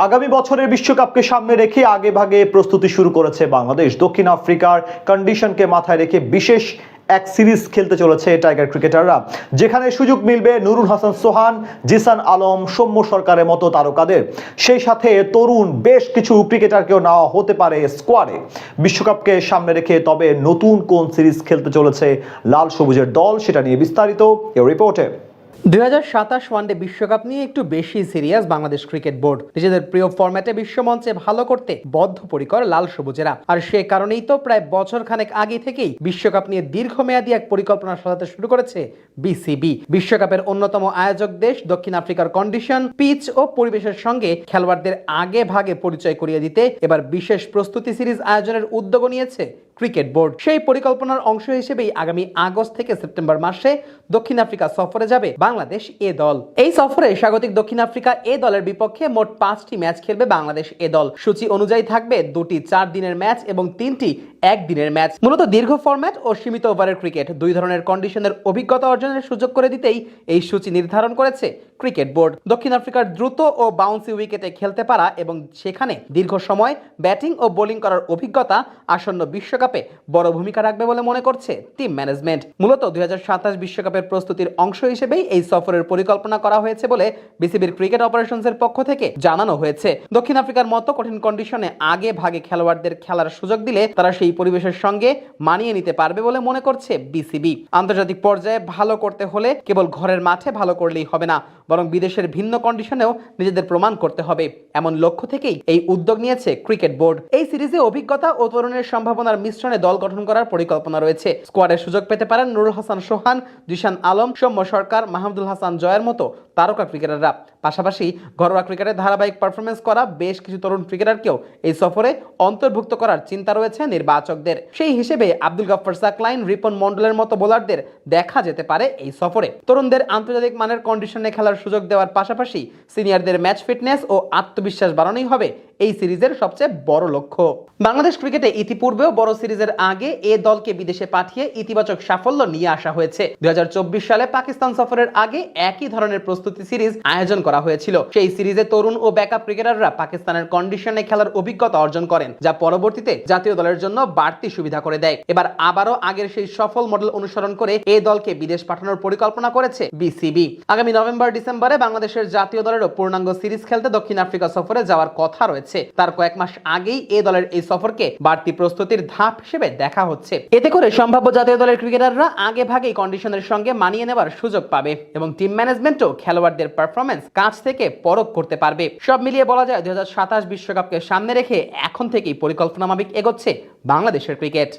আগামী বছরের বিশ্বকাপকে সামনে রেখে আগেভাগে প্রস্তুতি শুরু করেছে বাংলাদেশ। দক্ষিণ আফ্রিকার কন্ডিশনকে মাথায় রেখে বিশেষ এক সিরিজ খেলতে চলেছে টাইগার ক্রিকেটাররা, যেখানে সুযোগ মিলবে নুরুল হাসান সোহান, জিসান আলম, সৌম্য সরকারের মতো তারকাদের। সেই সাথে তরুণ বেশ কিছু ক্রিকেটারকেও নেওয়া হতে পারে স্কোয়াডে। বিশ্বকাপকে সামনে রেখে তবে নতুন কোন সিরিজ খেলতে চলেছে লাল সবুজের দল, সেটা নিয়ে বিস্তারিত এই রিপোর্টে। 2027 ওয়ানডে বিশ্বকাপ নিয়ে একটু বেশি সিরিয়াস বাংলাদেশ ক্রিকেট বোর্ড। নিজেদের প্রিয় ফরম্যাটে বিশ্বমঞ্চে ভালো করতে বদ্ধপরিকর লাল সবুজেরা, আর সে কারণেই তো প্রায় বছর খানেক আগে থেকেই বিশ্বকাপ নিয়ে দীর্ঘমেয়াদী এক পরিকল্পনা সাজাতে শুরু করেছে বিসিবি। বিশ্বকাপের অন্যতম আয়োজক দেশ দক্ষিণ আফ্রিকার কন্ডিশন, পিচ ও পরিবেশের সঙ্গে খেলোয়াড়দের আগে ভাগে পরিচয় করিয়ে দিতে এবার বিশেষ প্রস্তুতি সিরিজ আয়োজনের উদ্যোগ নিয়েছে ক্রিকেট বোর্ড। সেই পরিকল্পনার অংশ হিসেবেই আগামী আগস্ট থেকে সেপ্টেম্বর মাসে দক্ষিণ আফ্রিকা সফরে যাবে বাংলাদেশ এ দল। এই সফরে স্বাগতিক দক্ষিণ আফ্রিকা এ দলের বিপক্ষে মোট 5টি ম্যাচ খেলবে বাংলাদেশ এ দল। সূচি অনুযায়ী থাকবে 2টি 4 দিনের ম্যাচ এবং 3টি 1 দিনের ম্যাচ। মূলত দীর্ঘ ফরম্যাট ও সীমিত ওভারের ক্রিকেট, দুই ধরনের কন্ডিশনের অভিজ্ঞতা অর্জনের সুযোগ করে দিতেই এই সূচি নির্ধারণ করেছে ক্রিকেট বোর্ড। দক্ষিণ আফ্রিকার দ্রুত ও বাউন্সি উইকেটে খেলতে পারা এবং সেখানে দীর্ঘ সময় ব্যাটিং ও বোলিং করার অভিজ্ঞতা আসন্ন বিশ্বকাপে বড় ভূমিকা রাখবে বলে মনে করছে টিম ম্যানেজমেন্ট। মূলত 2027 বিশ্বকাপের প্রস্তুতির অংশ হিসেবেই এই সফরের পরিকল্পনা করা হয়েছে বলে বিসিবির ক্রিকেট অপারেশনসের পক্ষ থেকে জানানো হয়েছে। দক্ষিণ আফ্রিকার মতো কঠিন কন্ডিশনে আগে ভাগে খেলোয়াড়দের খেলার সুযোগ দিলে তারা সেই পরিবেশের সঙ্গে মানিয়ে নিতে পারবে বলে মনে করছে বিসিবি। আন্তর্জাতিক পর্যায়ে ভালো করতে হলে কেবল ঘরের মাঠে ভালো করলেই হবে না, বরং বিদেশের ভিন্ন কন্ডিশনেও নিজেদের প্রমাণ করতে হবে। এমন লক্ষ্য থেকেই এই উদ্যোগ নিয়েছে ক্রিকেট বোর্ড। এই সিরিজে অভিজ্ঞতা ও তরুণের সম্ভাবনার মিশ্রণে দল গঠন করার পরিকল্পনা রয়েছে। স্কোয়াডের সুযোগ পেতে পারেন নুরুল হাসান সোহান, জিসান আলম, সৌম্য সরকার, মাহমুদুল হাসান জয়ের মতো তারকা ক্রিকেটাররা। পাশাপাশি ঘরোয়া ক্রিকেটে ধারাবাহিক পারফরমেন্স করা বেশ কিছু তরুণ ক্রিকেটারকেও এই সফরে অন্তর্ভুক্ত করার চিন্তা রয়েছে নির্বাচকদের। সেই হিসেবে আব্দুল গাফফার সাকলাইন, রিপন মন্ডলের মতো বোলারদের দেখা যেতে পারে এই সফরে। তরুণদের আন্তর্জাতিক মানের কন্ডিশনে খেলার সুযোগ দেওয়ার পাশাপাশি সিনিয়রদের ম্যাচ ফিটনেস ও আত্মবিশ্বাস বাড়ানোই হবে এই সিরিজের সবচেয়ে বড় লক্ষ্য। বাংলাদেশ ক্রিকেটে ইতিপূর্বেও বড় সিরিজের আগে এ দলকে বিদেশে পাঠিয়ে ইতিবাচক সাফল্য নিয়ে আসা হয়েছে। 2024 সালে পাকিস্তান সফরের আগে একই ধরনের প্রস্তুতি সিরিজ আয়োজন করা হয়েছিল। সেই সিরিজে তরুণ ও ব্যাকআপ ক্রিকেটাররা পাকিস্তানের কন্ডিশনে খেলার অভিজ্ঞতা অর্জন করেন, যা পরবর্তীতে জাতীয় দলের জন্য বাড়তি সুবিধা করে দেয়। এবার আবারও আগের সেই সফল মডেল অনুসরণ করে এ দলকে বিদেশ পাঠানোর পরিকল্পনা করেছে বিসিবি। আগামী নভেম্বর-ডিসেম্বরে বাংলাদেশের জাতীয় দলেরও পূর্ণাঙ্গ সিরিজ খেলতে দক্ষিণ আফ্রিকা সফরে যাওয়ার কথা রয়েছে। তার কয়েক মাস আগেই এ দলের এই সফরকে বাড়তি প্রস্তুতির ধাপ হিসেবে দেখা হচ্ছে। এতে করে সম্ভাব্য জাতীয় দলের ক্রিকেটাররা আগে ভাগেই কন্ডিশনের সঙ্গে মানিয়ে নেওয়ার সুযোগ পাবে এবং টিম ম্যানেজমেন্টও খেলোয়াড়দের পারফরমেন্স কাছ থেকে পরখ করতে পারবে। সব মিলিয়ে বলা যায় 2027 বিশ্বকাপকে সামনে রেখে এখন থেকেই পরিকল্পনা মাফিক এগোচ্ছে বাংলাদেশের ক্রিকেট।